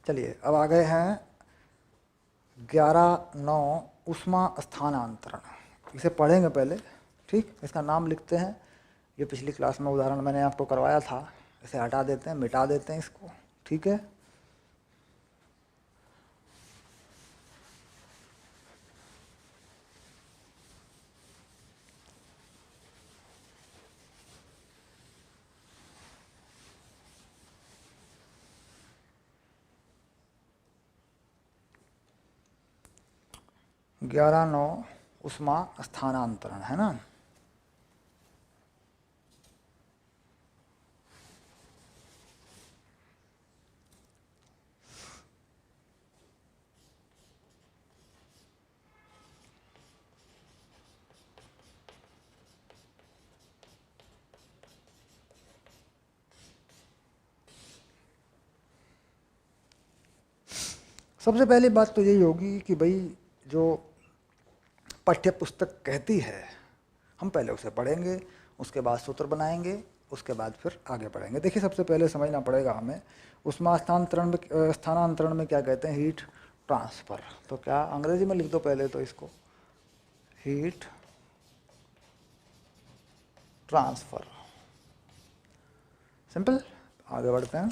चलिए अब आ गए हैं 11-9 ऊष्मा स्थानांतरण। इसे पढ़ेंगे पहले, ठीक। इसका नाम लिखते हैं। ये पिछली क्लास में उदाहरण मैंने आपको करवाया था। इसे हटा देते हैं, मिटा देते हैं इसको, ठीक है। ग्यारह नौ ऊष्मा स्थानांतरण है ना। सबसे पहली बात तो यही होगी कि भाई जो पाठ्य पुस्तक कहती है हम पहले उसे पढ़ेंगे, उसके बाद सूत्र बनाएंगे, उसके बाद फिर आगे बढ़ेंगे। देखिए सबसे पहले समझना पड़ेगा हमें ऊष्मा स्थानांतरण में क्या कहते हैं, हीट ट्रांसफ़र। तो क्या अंग्रेजी में लिख दो पहले तो इसको, हीट ट्रांसफ़र, सिंपल। आगे बढ़ते हैं।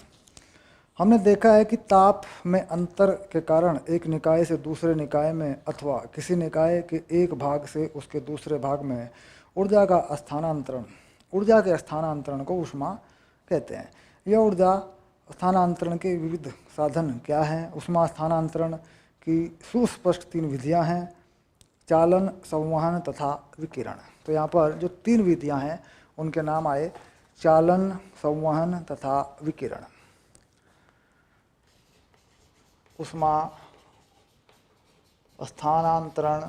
हमने देखा है कि ताप में अंतर के कारण एक निकाय से दूसरे निकाय में अथवा किसी निकाय के एक भाग से उसके दूसरे भाग में ऊर्जा के स्थानांतरण को ऊष्मा कहते हैं। यह ऊर्जा स्थानांतरण के विविध साधन क्या हैं? ऊष्मा स्थानांतरण की सुस्पष्ट 3 विधियां हैं, चालन, संवहन तथा विकिरण। तो यहाँ पर जो 3 विधियां हैं उनके नाम आए, चालन, संवहन तथा विकिरण। ऊष्मा स्थानांतरण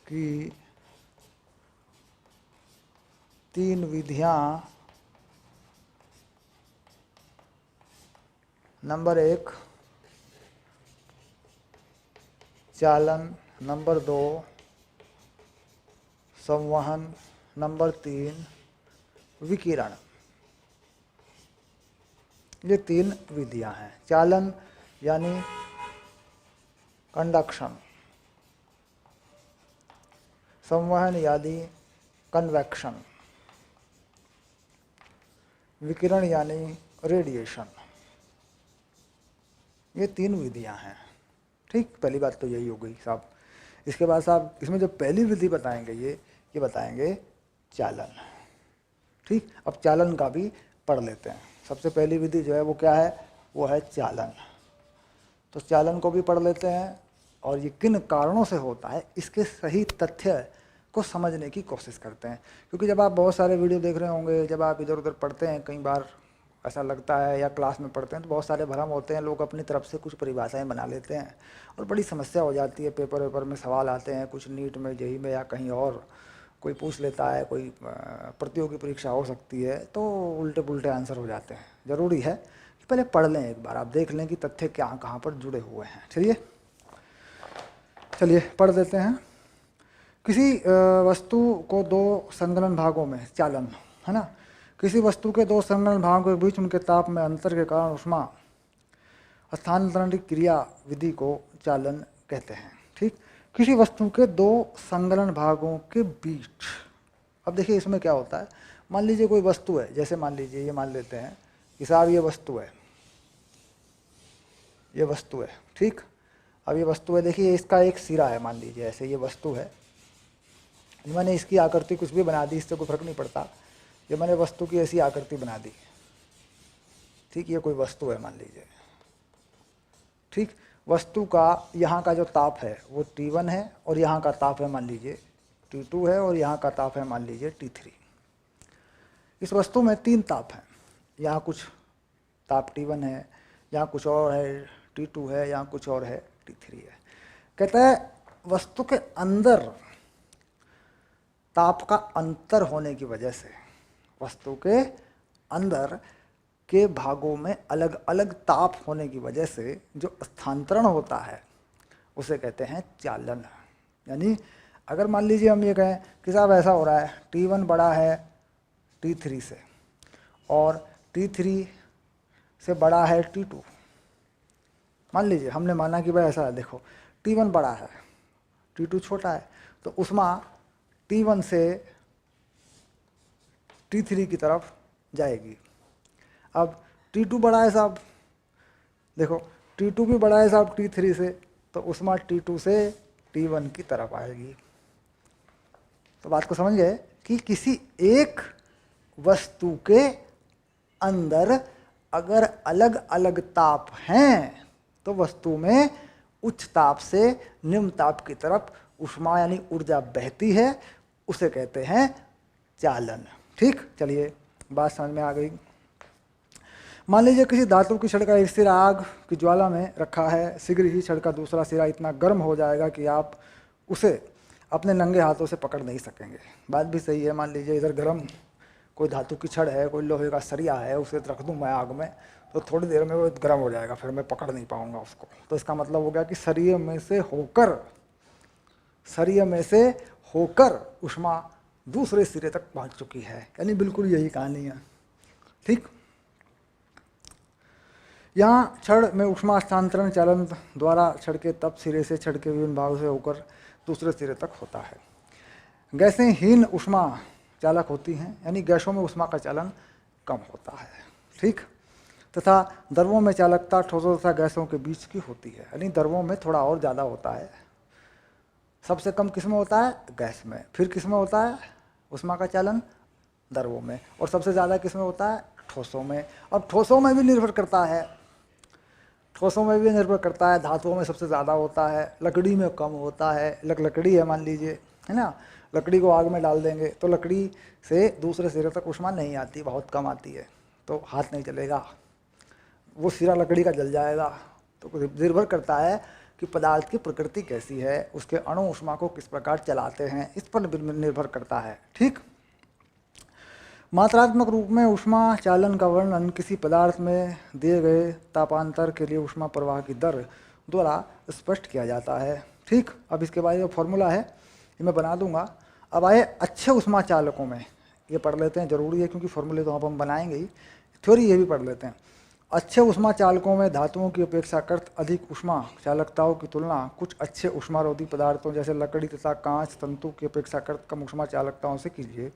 की 3 विधियां, नंबर 1 चालन, नंबर 2 संवहन, नंबर 3 विकिरण। ये 3 विधियां हैं। चालन यानी कंडक्शन, संवहन यानी कन्वेक्शन, विकिरण यानी रेडिएशन। ये 3 विधियां हैं, ठीक। पहली बात तो यही हो गई साहब। इसके बाद साहब इसमें जो पहली विधि बताएंगे ये बताएंगे चालन, ठीक। अब चालन का भी पढ़ लेते हैं। सबसे पहली विधि जो है वो क्या है, वो है चालन। तो चालन को भी पढ़ लेते हैं और ये किन कारणों से होता है इसके सही तथ्य को समझने की कोशिश करते हैं। क्योंकि जब आप बहुत सारे वीडियो देख रहे होंगे, जब आप इधर उधर पढ़ते हैं, कई बार ऐसा लगता है या क्लास में पढ़ते हैं तो बहुत सारे भ्रम होते हैं, लोग अपनी तरफ से कुछ परिभाषाएं बना लेते हैं और बड़ी समस्या हो जाती है। पेपर वेपर में सवाल आते हैं, कुछ नीट में, जेईई में या कहीं और कोई पूछ लेता है, कोई प्रतियोगी परीक्षा हो सकती है, तो उल्टे पुल्टे आंसर हो जाते हैं। ज़रूरी है कि पहले पढ़ लें, एक बार आप देख लें कि तथ्य क्या कहाँ पर जुड़े हुए हैं। चलिए पढ़ देते हैं। किसी वस्तु को 2 संलग्न भागों में, चालन है ना, किसी वस्तु के 2 संलग्न भागों के बीच उनके ताप में अंतर के कारण ऊष्मा स्थानांतरण की क्रिया विधि को चालन कहते हैं, ठीक। किसी वस्तु के 2 संलग्न भागों के बीच, अब देखिए इसमें क्या होता है। मान लीजिए कोई वस्तु है, जैसे मान लीजिए ये मान लेते हैं कि साहब ये वस्तु है, ये वस्तु है, ठीक। अब ये वस्तु है, देखिए इसका एक सिरा है, मान लीजिए ऐसे ये वस्तु है। मैंने इसकी आकृति कुछ भी बना दी, इससे कोई फर्क नहीं पड़ता। ये मैंने वस्तु की ऐसी आकृति बना दी, ठीक। ये कोई वस्तु है मान लीजिए, ठीक। वस्तु का यहाँ का जो ताप है वो T1 है और यहाँ का ताप है मान लीजिए T2 है और यहाँ का ताप है मान लीजिए T3। इस वस्तु में 3 ताप हैं, यहाँ कुछ ताप T1 है, यहाँ कुछ और है T2 है, यहाँ कुछ और है T3 है। कहता है वस्तु के अंदर ताप का अंतर होने की वजह से, वस्तु के अंदर के भागों में अलग अलग ताप होने की वजह से जो स्थानांतरण होता है उसे कहते हैं चालन। यानी अगर मान लीजिए हम ये कहें कि साहब ऐसा हो रहा है, T1 बड़ा है T3 से और T3 से बड़ा है T2, मान लीजिए हमने माना कि भाई ऐसा है, देखो T1 बड़ा है, T2 छोटा है, तो ऊष्मा T1 से T3 की तरफ जाएगी। अब T2 बड़ा है साहब, देखो T2 भी बड़ा है साहब T3 से, तो ऊष्मा T2 से T1 की तरफ आएगी। तो बात को समझ गए कि किसी एक वस्तु के अंदर अगर अलग अलग ताप हैं तो वस्तु में उच्च ताप से निम्न ताप की तरफ ऊष्मा यानी ऊर्जा बहती है, उसे कहते हैं चालन। ठीक, चलिए बात समझ में आ गई। मान लीजिए किसी धातु की छड़ का एक सिरा आग की ज्वाला में रखा है, शीघ्र ही छड़ का दूसरा सिरा इतना गर्म हो जाएगा कि आप उसे अपने नंगे हाथों से पकड़ नहीं सकेंगे। बात भी सही है, मान लीजिए इधर गर्म कोई धातु की छड़ है, कोई लोहे का सरिया है, उसे रख दूं मैं आग में तो थोड़ी देर में वो गर्म हो जाएगा, फिर मैं पकड़ नहीं पाऊंगा उसको। तो इसका मतलब हो गया कि सरिये में से होकर ऊष्मा दूसरे सिरे तक पहुंच चुकी है, यानी बिल्कुल यही कहानी है। ठीक, यहाँ छड़ में ऊष्मा स्थानांतरण चालन द्वारा छड़ के तप सिरे से छड़ के विभिन्न भागों से होकर दूसरे सिरे तक होता है। गैसें हीन ऊष्मा चालक होती हैं, यानी गैसों में ऊष्मा का चालन कम होता है। ठीक, तथा द्रवों में चालकता ठोसों तथा गैसों के बीच की होती है, यानी द्रवों में थोड़ा और ज़्यादा होता है। सबसे कम किस में होता है? गैस में। फिर किस में होता है ऊष्मा का चालन? द्रवों में। और सबसे ज़्यादा किस में होता है? ठोसों में। अब ठोसों में भी निर्भर करता है, धातुओं में सबसे ज़्यादा होता है, लकड़ी में कम होता है। लकड़ी है मान लीजिए, है ना, लकड़ी को आग में डाल देंगे तो लकड़ी से दूसरे सिरे तक ऊष्मा नहीं आती, बहुत कम आती है, तो हाथ नहीं चलेगा, वो सिरा लकड़ी का जल जाएगा। तो निर्भर करता है कि पदार्थ की प्रकृति कैसी है, उसके अणु ऊष्मा को किस प्रकार चलाते हैं, इस पर निर्भर करता है। ठीक, मात्रात्मक रूप में ऊष्मा चालन का वर्णन किसी पदार्थ में दिए गए तापांतर के लिए ऊष्मा प्रवाह की दर द्वारा स्पष्ट किया जाता है। ठीक, अब इसके बाद जो फॉर्मूला है ये मैं बना दूंगा। अब आए अच्छे ऊष्मा चालकों में, ये पढ़ लेते हैं, ज़रूरी है क्योंकि फॉर्मूले तो हम बनाएंगे ही, थ्योरी ये भी पढ़ लेते हैं। अच्छे ऊष्मा चालकों में धातुओं की अपेक्षाकृत अधिक ऊष्मा चालकताओं की तुलना कुछ अच्छे ऊष्मारोधी पदार्थों जैसे लकड़ी तथा कांच तंतु की अपेक्षाकृत कम ऊष्मा चालकताओं से कीजिए।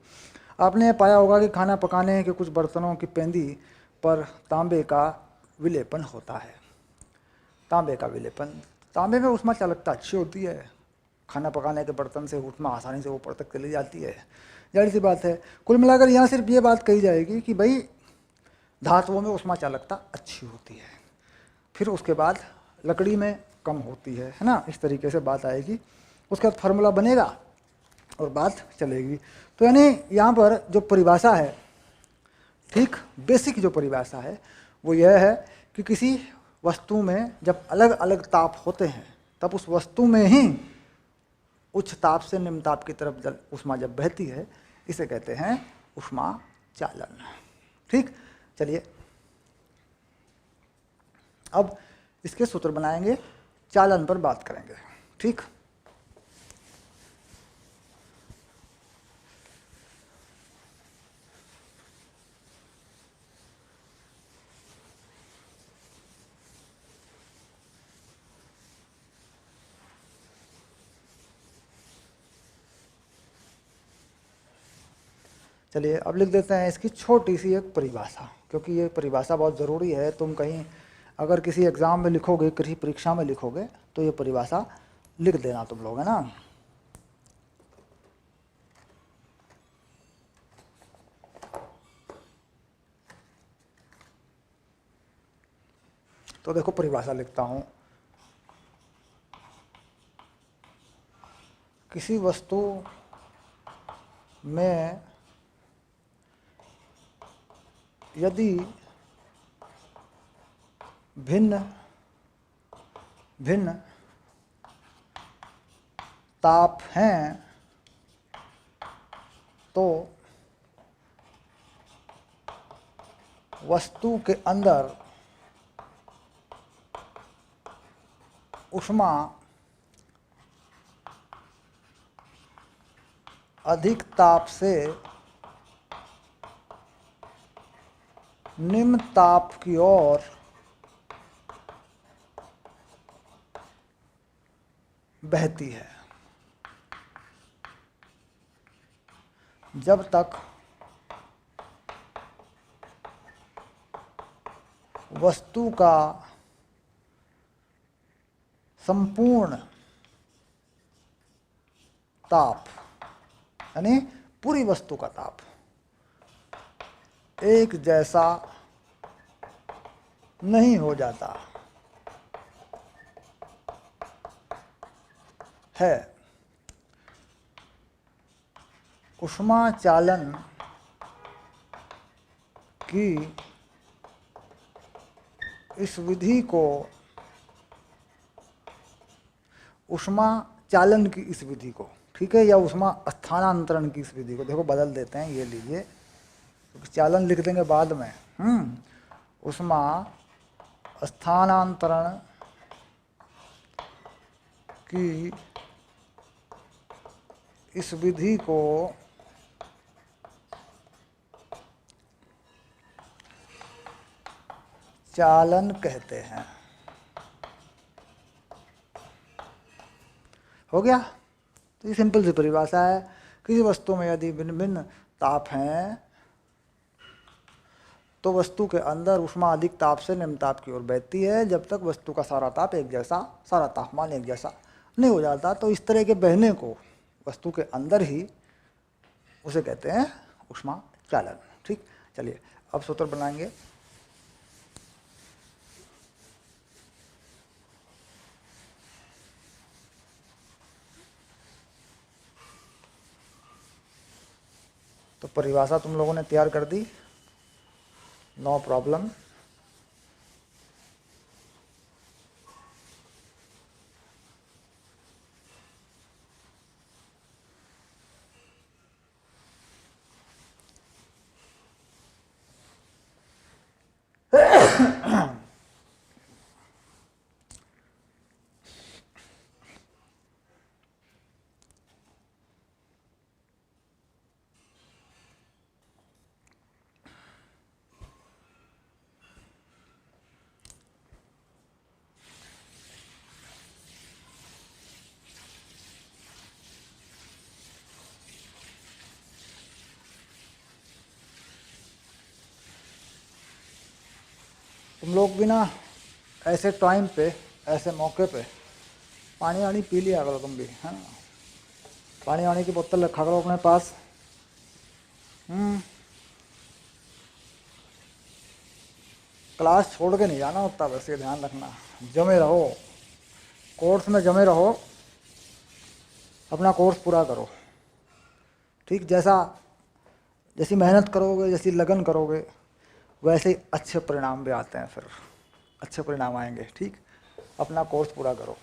आपने पाया होगा कि खाना पकाने के कुछ बर्तनों की पेंदी पर तांबे का विलेपन होता है। तांबे में ऊष्मा चालकता अच्छी होती है, खाना पकाने के बर्तन से ऊष्मा आसानी से ऊपर तक चली जाती है, जाहिर सी बात है। कुल मिलाकर यहाँ सिर्फ ये बात कही जाएगी कि भाई धातुओं में ऊष्मा चालकता अच्छी होती है, फिर उसके बाद लकड़ी में कम होती है ना, इस तरीके से बात आएगी। उसके बाद फार्मूला बनेगा और बात चलेगी। तो यानी यहाँ पर जो परिभाषा है, ठीक, बेसिक जो परिभाषा है वो यह है कि किसी वस्तु में जब अलग अलग ताप होते हैं तब उस वस्तु में ही उच्च ताप से निम्न ताप की तरफ ऊष्मा जब बहती है, इसे कहते हैं ऊष्मा चालन। ठीक, चलिए अब इसके सूत्र बनाएंगे, चालन पर बात करेंगे। ठीक, चलिए अब लिख देते हैं इसकी छोटी सी एक परिभाषा, क्योंकि ये परिभाषा बहुत ज़रूरी है। तुम कहीं अगर किसी एग्ज़ाम में लिखोगे, किसी परीक्षा में लिखोगे, तो ये परिभाषा लिख देना तुम लोग, है ना। तो देखो परिभाषा लिखता हूँ, किसी वस्तु में यदि भिन्न भिन्न ताप हैं तो वस्तु के अंदर ऊष्मा अधिक ताप से निम्न ताप की ओर बहती है जब तक वस्तु का संपूर्ण ताप यानी पूरी वस्तु का ताप एक जैसा नहीं हो जाता है। ऊष्मा चालन की इस विधि को ऊष्मा चालन की इस विधि को, ठीक है, या ऊष्मा स्थानांतरण की इस विधि को, देखो बदल देते हैं, ये लीजिए, क्योंकि चालन लिख देंगे बाद में। ऊष्मा स्थानांतरण की इस विधि को चालन कहते हैं। हो गया। तो ये सिंपल सी परिभाषा है। किसी वस्तु में यदि भिन्न भिन्न ताप हैं तो वस्तु के अंदर ऊष्मा अधिक ताप से निम्न ताप की ओर बहती है जब तक वस्तु का सारा ताप एक जैसा, सारा तापमान एक जैसा नहीं हो जाता। तो इस तरह के बहने को वस्तु के अंदर ही उसे कहते हैं ऊष्मा चालन। ठीक, चलिए अब सूत्र बनाएंगे। तो परिभाषा तुम लोगों ने तैयार कर दी, नो प्रॉब्लम। तुम लोग भी ना ऐसे टाइम पे, ऐसे मौके पे पानी वानी पी लिया करो तुम भी, है ना। पानी वानी की बोतल रखा करो अपने पास। क्लास छोड़ के नहीं जाना होता, बस ये ध्यान रखना। जमे रहो, कोर्स में जमे रहो, अपना कोर्स पूरा करो। ठीक, जैसी मेहनत करोगे, जैसी लगन करोगे, वैसे ही अच्छे परिणाम भी आते हैं, फिर अच्छे परिणाम आएंगे। ठीक, अपना कोर्स पूरा करो।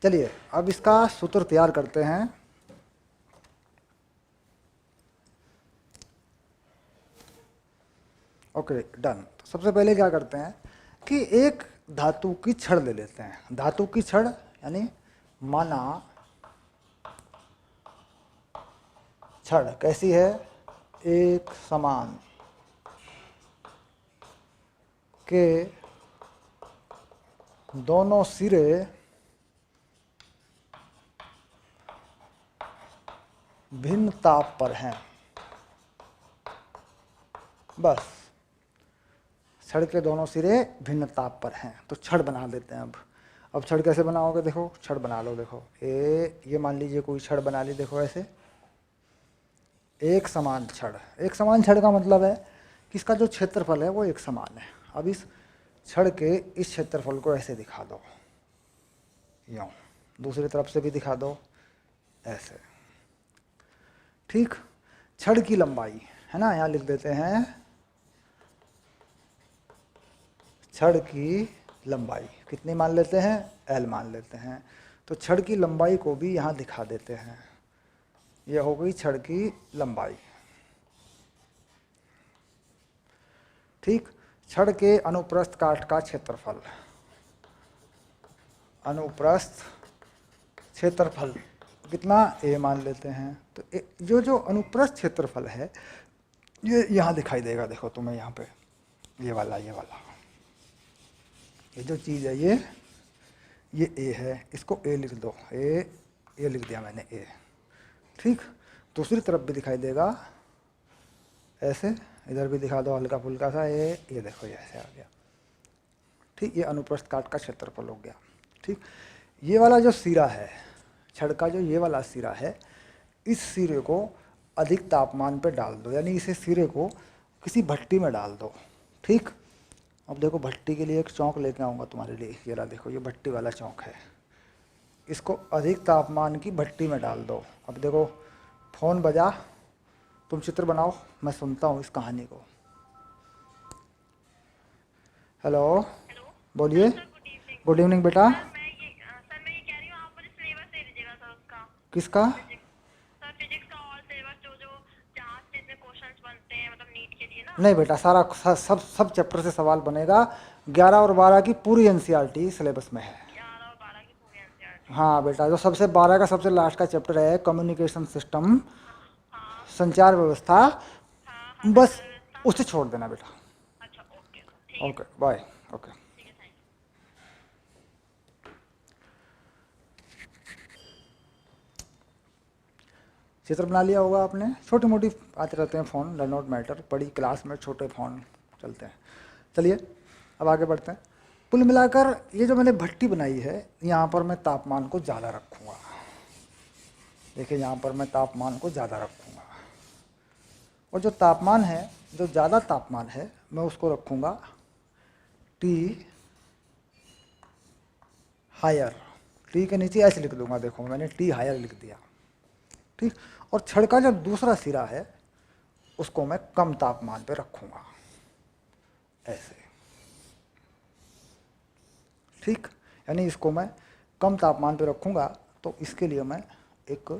चलिए अब इसका सूत्र तैयार करते हैं। Okay, done. तो सबसे पहले क्या करते हैं कि एक धातु की छड़ ले लेते हैं। धातु की छड़ यानी माना छड़ कैसी है, एक समान के दोनों सिरे भिन्न ताप पर हैं। बस, छड़ के दोनों सिरे भिन्न ताप पर हैं, तो छड़ बना देते हैं। अब छड़ कैसे बनाओगे, देखो छड़ बना लो, देखो ये मान लीजिए कोई छड़ बना ली, देखो ऐसे एक समान छड़। एक समान छड़ का मतलब है कि इसका जो क्षेत्रफल है वो एक समान है। अब इस छड़ के इस क्षेत्रफल को ऐसे दिखा दो, यूँ दूसरी तरफ से भी दिखा दो ऐसे, ठीक। छड़ की लंबाई है ना, यहाँ लिख देते हैं छड़ की लंबाई कितनी मान लेते हैं, L मान लेते हैं। तो छड़ की लंबाई को भी यहाँ दिखा देते हैं, यह हो गई छड़ की लंबाई, ठीक। छड़ के अनुप्रस्थ काट का क्षेत्रफल, अनुप्रस्थ क्षेत्रफल कितना A मान लेते हैं। तो जो अनुप्रस्थ क्षेत्रफल है ये यहाँ दिखाई देगा, देखो तुम्हें यहाँ पे ये वाला ये जो चीज़ है ये A है, इसको A लिख दो, ये लिख दिया मैंने A, ठीक। दूसरी तरफ भी दिखाई देगा ऐसे, इधर भी दिखा दो हल्का फुल्का सा, ये देखो ये ऐसे आ गया, ठीक। ये अनुप्रस्थ काट का क्षेत्रफल हो गया, ठीक। ये वाला जो सिरा है छड़ का, जो ये वाला सिरा है, इस सिरे को अधिक तापमान पे डाल दो, यानी इसे सिरे को किसी भट्टी में डाल दो, ठीक। अब देखो भट्टी के लिए एक चौंक लेके आऊँगा तुम्हारे लिए, ये रहा देखो, ये भट्टी वाला चौंक है, इसको अधिक तापमान की भट्टी में डाल दो। अब देखो फ़ोन बजा, तुम चित्र बनाओ, मैं सुनता हूँ इस कहानी को। हेलो, बोलिए। गुड इवनिंग बेटा। सर मैं ये कह रही हूँ, आप मुझे सिलेबस दे दीजिएगा सर उसका। किसका? सर फिजिक्स का ऑल सिलेबस, जो जहाँ से इसमें क्वेश्चंस बनते हैं, मतलब नीट के लिए ना। नहीं बेटा, सारा सब चैप्टर से सवाल बनेगा। 11 और 12 की पूरी एनसीईआरटी सिलेबस में है। 11 और 12 की पूरी एनसीईआरटी। हाँ बेटा, जो सबसे 12 का सबसे लास्ट का चैप्टर है कम्युनिकेशन सिस्टम, हाँ संचार व्यवस्था, हाँ हाँ, बस संचार व्यवस्था। उसे छोड़ देना बेटा। अच्छा ओके, ठीक है। Okay bye. ओके, ठीक है, थैंक यू। चित्र बना लिया होगा आपने। छोटी मोटी आते रहते हैं फ़ोन, डज नॉट मैटर, बड़ी क्लास में छोटे फ़ोन चलते हैं। चलिए अब आगे बढ़ते हैं। कुल मिलाकर ये जो मैंने भट्टी बनाई है, यहाँ पर मैं तापमान को ज़्यादा रखूँगा। देखिए यहाँ पर मैं तापमान को ज़्यादा रखूँगा, और जो तापमान है, जो ज़्यादा तापमान है, मैं उसको रखूँगा T हायर। T के नीचे ऐसे लिख दूँगा, देखो मैंने T हायर लिख दिया, ठीक। और छड़ का जो दूसरा सिरा है उसको मैं कम तापमान पे रखूँगा ऐसे, ठीक। यानी इसको मैं कम तापमान पे रखूँगा, तो इसके लिए मैं एक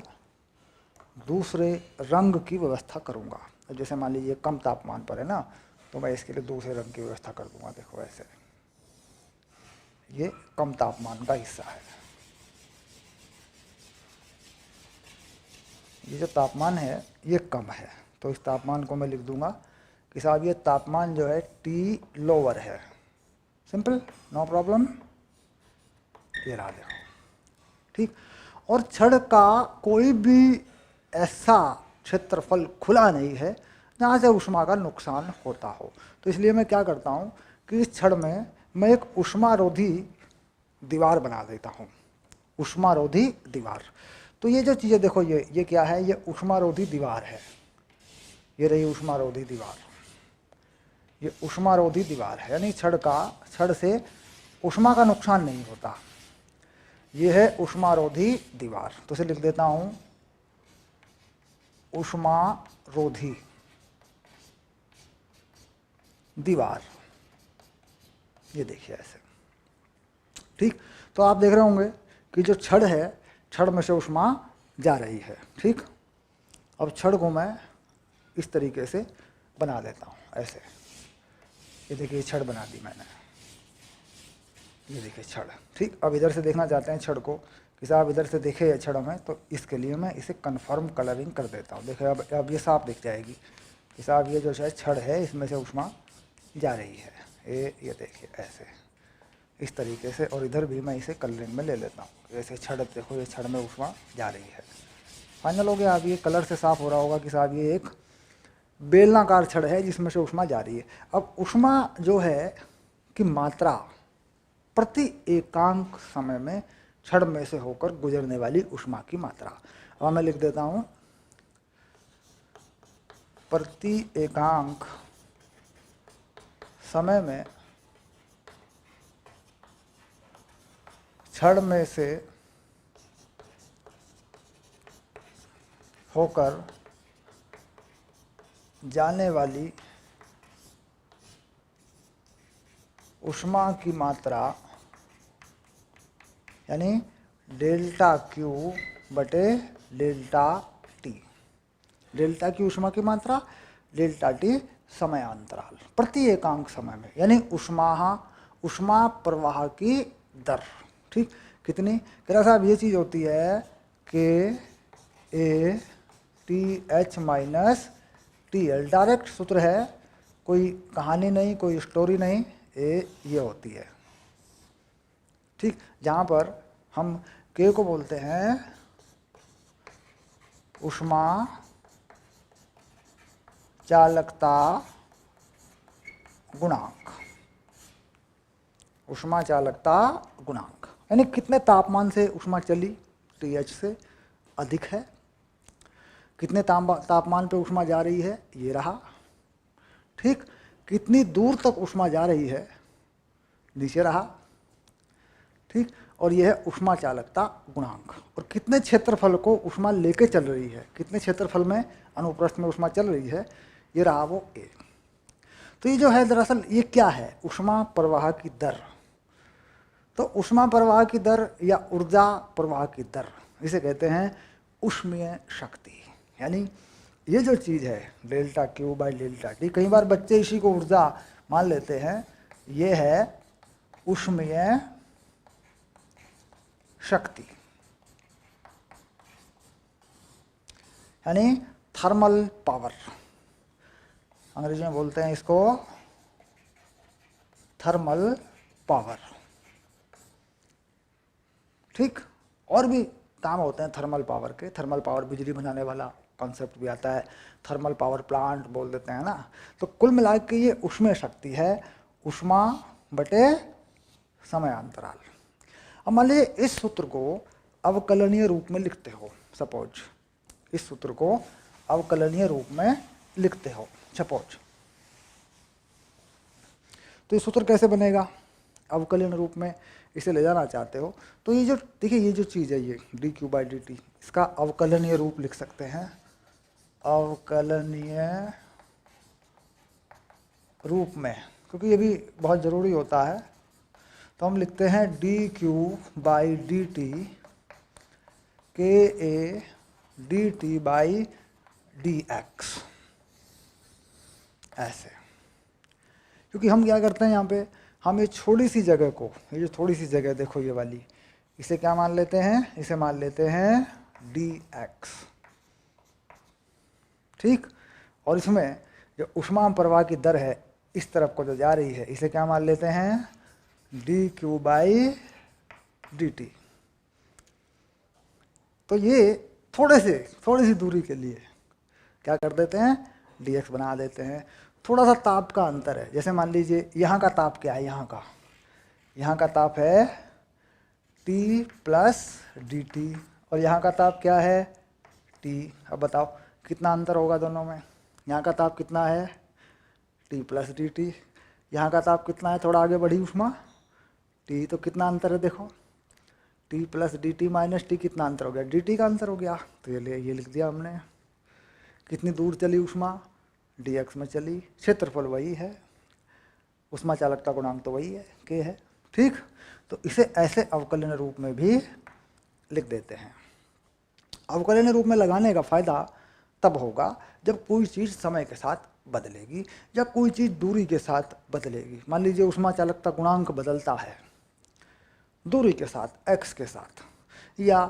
दूसरे रंग की व्यवस्था करूँगा। जैसे मान लीजिए कम तापमान पर है ना, तो मैं इसके लिए दूसरे रंग की व्यवस्था कर दूँगा, देखो ऐसे, ये कम तापमान का हिस्सा है। ये जो तापमान है ये कम है, तो इस तापमान को मैं लिख दूँगा कि साहब ये तापमान जो है T लोअर है। Simple, no problem. ये रहा देखो, ठीक। और छड़ का कोई भी ऐसा क्षेत्रफल खुला नहीं है जहाँ से ऊष्मा का नुकसान होता हो। तो इसलिए मैं क्या करता हूँ कि इस छड़ में मैं एक ऊष्मारोधी दीवार बना देता हूँ, ऊष्मारोधी दीवार। तो ये जो चीज़ें देखो, ये क्या है, ये ऊष्मारोधी दीवार है, ये रही ऊष्मारोधी दीवार, ये ऊष्मारोधी दीवार है, यानी छड़ से ऊष्मा का नुकसान नहीं होता। ये है ऊष्मारोधी दीवार, तो इसे लिख देता हूँ ऊष्मारोधी दीवार, ये देखिए ऐसे, ठीक। तो आप देख रहे होंगे कि जो छड़ है, छड़ में से ऊष्मा जा रही है, ठीक। अब छड़ को मैं इस तरीके से बना देता हूँ ऐसे, ये देखिए छड़ बना दी मैंने, ये देखिए छड़, ठीक। अब इधर से देखना चाहते हैं छड़ को कि साहब इधर से देखे छड़ में, तो इसके लिए मैं इसे कन्फर्म कलरिंग कर देता हूँ। देखिए अब ये साफ दिख जाएगी कि साहब ये जो है छड़ है, इसमें से ऊष्मा जा रही है, ये देखिए ऐसे, इस तरीके से। और इधर भी मैं इसे कलरिंग में ले लेता हूँ ऐसे, छड़ देखो, ये छड़ में ऊष्मा जा रही है। फाइनल हो गया। अब ये कलर से साफ हो रहा होगा कि साहब ये एक बेलनाकार छड़ है जिसमें से ऊष्मा जा रही है। अब ऊष्मा जो है की मात्रा प्रति एकांक समय में क्षण में से होकर गुजरने वाली ऊष्मा की मात्रा। अब मैं लिख देता हूं, प्रति एकांक समय में क्षण में से होकर जाने वाली ऊष्मा की मात्रा यानी डेल्टा क्यू बटे डेल्टा टी। डेल्टा की ऊष्मा की मात्रा, डेल्टा टी समयांतराल प्रति एकांक समय में, यानी ऊष्मा प्रवाह की दर। ठीक, कितनी? कह रहा साहब ये चीज़ होती है के A T H minus T L. Direct सूत्र है, कोई कहानी नहीं, कोई स्टोरी नहीं, ये होती है। ठीक, जहाँ पर हम के को बोलते हैं ऊष्मा चालकता गुणांक। ऊष्मा चालकता गुणांक यानी कितने तापमान से ऊष्मा चली, TH से अधिक है। कितने तापमान पे ऊष्मा जा रही है, ये रहा। ठीक, कितनी दूर तक ऊष्मा जा रही है, नीचे रहा। ठीक, और यह है ऊष्मा चालकता गुणांक। और कितने क्षेत्रफल को ऊष्मा लेके चल रही है, कितने क्षेत्रफल में अनुप्रस्थ में ऊष्मा चल रही है, ये रहा वो ए। तो ये जो है दरअसल ये क्या है, ऊष्मा प्रवाह की दर। तो ऊष्मा प्रवाह की दर या ऊर्जा प्रवाह की दर, इसे कहते हैं ऊष्मीय शक्ति। यानी ये जो चीज़ है delta Q by delta T, कई बार बच्चे इसी को ऊर्जा मान लेते हैं, ये है ऊष्मीय शक्ति यानी थर्मल पावर। अंग्रेजी में बोलते हैं इसको थर्मल पावर। ठीक, और भी काम होते हैं थर्मल पावर के। थर्मल पावर बिजली बनाने वाला कॉन्सेप्ट भी आता है, थर्मल पावर प्लांट बोल देते हैं ना। तो कुल मिला के ये ऊष्मीय शक्ति है, ऊष्मा बटे समयांतराल। अब मान लीजिए इस सूत्र को अवकलनीय रूप में लिखते हो, सपोज इस सूत्र को अवकलनीय रूप में लिखते हो सपोज, तो ये सूत्र कैसे बनेगा? अवकलन रूप में इसे ले जाना चाहते हो तो ये जो देखिए ये जो चीज़ है ये D Q by D T, इसका अवकलनीय रूप लिख सकते हैं। अवकलनीय रूप में, क्योंकि ये भी बहुत ज़रूरी होता है, तो हम लिखते हैं D Q by D T K A D T by D X, ऐसे। क्योंकि हम क्या करते हैं यहाँ पे, हम ये छोटी सी जगह को, ये जो थोड़ी सी जगह देखो ये वाली, इसे क्या मान लेते हैं? इसे मान लेते हैं डी एक्स। ठीक, और इसमें जो ऊष्मा प्रवाह की दर है इस तरफ को जो जा रही है, इसे क्या मान लेते हैं? D Q by D T. तो ये थोड़ी सी दूरी के लिए क्या कर देते हैं? डी एक्स बना देते हैं। थोड़ा सा ताप का अंतर है, जैसे मान लीजिए यहाँ का ताप क्या है, यहाँ का ताप है T प्लस डी टी, और यहाँ का ताप क्या है? T। अब बताओ कितना अंतर होगा दोनों में? यहाँ का ताप कितना है? T plus D T. यहाँ का ताप कितना है? थोड़ा आगे बढ़ी ऊष्मा T, तो कितना अंतर है देखो, T plus D T minus T, कितना अंतर हो गया? डी टी का अंतर हो गया। तो ये लिख दिया हमने। कितनी दूर चली ऊष्मा? डी एक्स में चली, क्षेत्रफल वही है, ऊष्मा चालकता गुणांक तो वही है, के है। ठीक, तो इसे ऐसे अवकलन रूप में भी लिख देते हैं। अवकलन रूप में लगाने का फ़ायदा तब होगा जब कोई चीज़ समय के साथ बदलेगी, जब कोई चीज़ दूरी के साथ बदलेगी। मान लीजिए ऊष्मा चालकता गुणांक बदलता है दूरी के साथ, x के साथ, या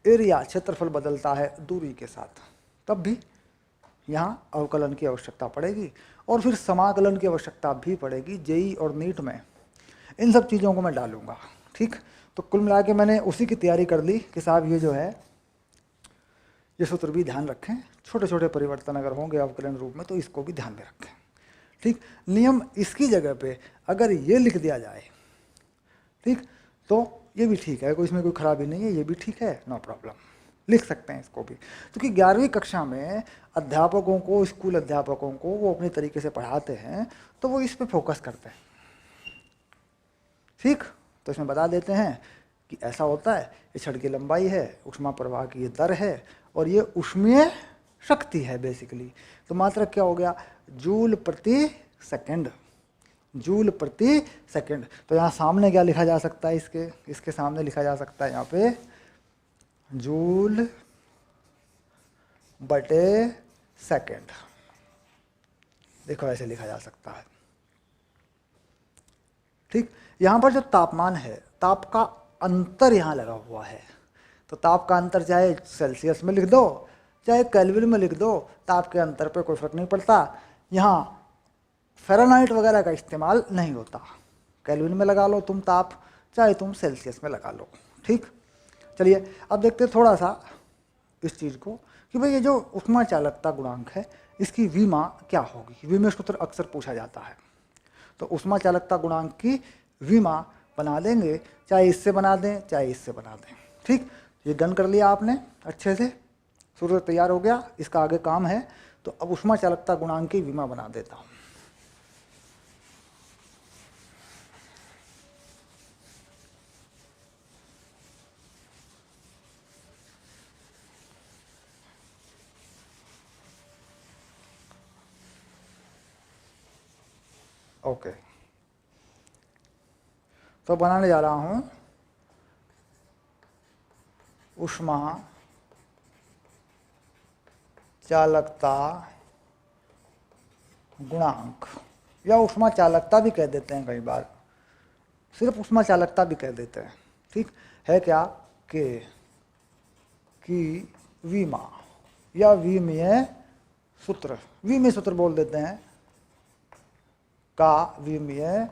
एरिया क्षेत्रफल बदलता है दूरी के साथ, तब भी यहाँ अवकलन की आवश्यकता पड़ेगी, और फिर समाकलन की आवश्यकता भी पड़ेगी। जेई और नीट में इन सब चीज़ों को मैं डालूंगा। ठीक, तो कुल मिला के मैंने उसी की तैयारी कर ली कि साहब ये जो है ये सूत्र भी ध्यान रखें, छोटे छोटे परिवर्तन अगर होंगे अवकलन रूप में तो इसको भी ध्यान में रखें। ठीक, नियम इसकी जगह पे अगर ये लिख दिया जाए ठीक, तो ये भी ठीक है, कोई इसमें कोई खराबी नहीं है, ये भी ठीक है, नो प्रॉब्लम, लिख सकते हैं इसको भी। क्योंकि 11वीं कक्षा में अध्यापकों को, स्कूल अध्यापकों को वो अपने तरीके से पढ़ाते हैं, तो वो इस पे फोकस करते हैं। ठीक, तो इसमें बता देते हैं कि ऐसा होता है, ये छड़ की लंबाई है, ऊष्मा प्रवाह की ये दर है, और ये ऊष्मीय शक्ति है बेसिकली। तो मात्रक क्या हो गया, जूल प्रति सेकंड, जूल प्रति सेकंड। तो यहाँ सामने क्या लिखा जा सकता है, इसके सामने लिखा जा सकता है यहाँ पे जूल बटे सेकंड। देखो ऐसे लिखा जा सकता है। ठीक, यहाँ पर जो तापमान है, ताप का अंतर यहाँ लगा हुआ है, तो ताप का अंतर चाहे सेल्सियस में लिख दो चाहे केल्विन में लिख दो, ताप के अंतर पे कोई फर्क नहीं पड़ता। यहाँ फ़ारेनहाइट वगैरह का इस्तेमाल नहीं होता, केल्विन में लगा लो तुम ताप, चाहे तुम सेल्सियस में लगा लो। ठीक, चलिए अब देखते हैं थोड़ा सा इस चीज़ को कि भाई ये जो ऊष्मा चालकता गुणांक है, इसकी विमा क्या होगी। विमा सूत्र अक्सर पूछा जाता है, तो ऊष्मा चालकता गुणांक की विमा बना देंगे, चाहे इससे बना दें चाहे इससे बना दें। ठीक, ये गन कर लिया आपने अच्छे से, सूत्र तैयार हो गया, इसका आगे काम है। तो अब ऊष्मा चालकता गुणांक की विमा बना देता हूँ। ओके, तो बनाने जा रहा हूँ ऊष्मा चालकता गुणांक, या ऊष्मा चालकता भी कह देते हैं, कई बार सिर्फ ऊष्मा चालकता भी कह देते हैं। ठीक है, क्या के की विमा या विमीय सूत्र, विमीय सूत्र बोल देते हैं, का विमीय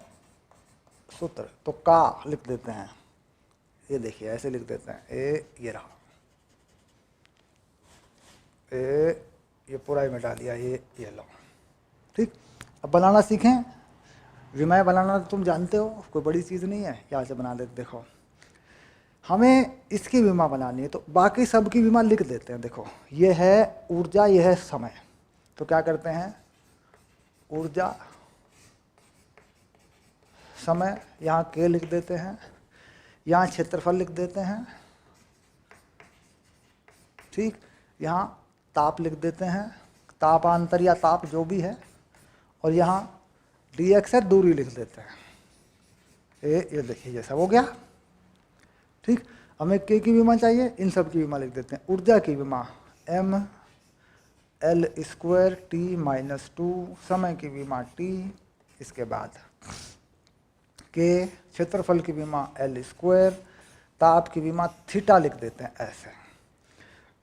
सूत्र। तो का लिख देते हैं, ये देखिए ऐसे लिख देते हैं, ये रहा, ये पूरा ही मिटा लिया, ये लो। ठीक, अब बनाना सीखें। विमय बनाना तो तुम जानते हो, कोई बड़ी चीज़ नहीं है, यहाँ से बना देते। देखो हमें इसकी विमा बनानी है, तो बाकी सब की विमा लिख देते हैं। देखो ये है ऊर्जा, ये है समय, तो क्या करते हैं, ऊर्जा समय, यहाँ के लिख देते हैं, यहाँ क्षेत्रफल लिख देते हैं। ठीक, यहाँ ताप लिख देते हैं, तापांतर या ताप जो भी है, और यहाँ dx है, दूरी लिख देते हैं। ये देखिए ये सब हो गया। ठीक, हमें के की विमा चाहिए, इन सब की विमा लिख देते हैं। ऊर्जा की विमा m l स्क्वायर t-2, समय की विमा t, इसके बाद के, क्षेत्रफल की विमा l स्क्वायर, ताप की विमा थीटा लिख देते हैं। ऐसे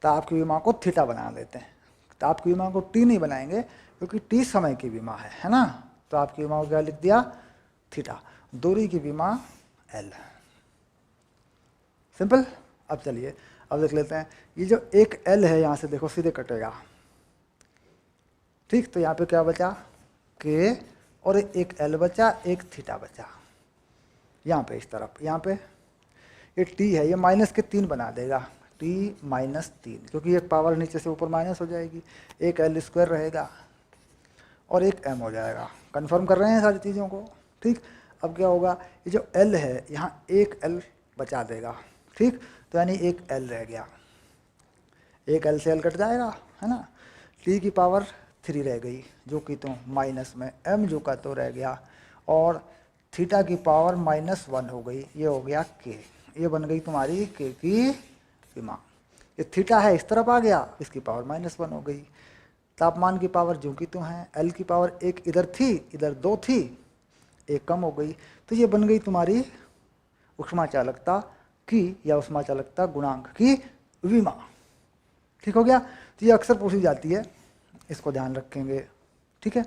ताप की विमा को थीटा बना देते हैं। ताप की विमा को टी नहीं बनाएंगे क्योंकि टी समय की विमा है ना, तो आपकी विमा को क्या लिख दिया, थीटा। दूरी की विमा एल, सिंपल। अब चलिए अब देख लेते हैं, ये जो एक एल है यहाँ से देखो सीधे कटेगा। ठीक, तो यहाँ पे क्या बचा, के, और एक एल बचा, एक थीटा बचा। यहाँ पे इस तरफ, यहाँ पे ये टी है, ये माइनस के 3 बना देगा, t-3, क्योंकि एक पावर नीचे से ऊपर माइनस हो जाएगी। एक एल स्क्वायर रहेगा और एक m हो जाएगा। कंफर्म कर रहे हैं सारी चीज़ों को। ठीक, अब क्या होगा, ये जो l है यहाँ एक l बचा देगा। ठीक, तो यानी एक l रह गया, एक l से l कट जाएगा, है ना। t की पावर 3 रह गई, जो कि तो माइनस में, m जो का तो रह गया, और थीटा की पावर -1 हो गई, ये हो गया k। ये बन गई तुम्हारी k की विमा। ये थीटा है इस तरफ आ गया, इसकी पावर -1 हो गई। तापमान की पावर जो कि तो है, L की पावर 1 इधर थी, इधर 2 थी, 1 कम हो गई, तो ये बन गई तुम्हारी ऊष्मा चालकता की या ऊष्मा चालकता गुणांक की विमा। ठीक हो गया, तो ये अक्सर पूछी जाती है, इसको ध्यान रखेंगे। ठीक है।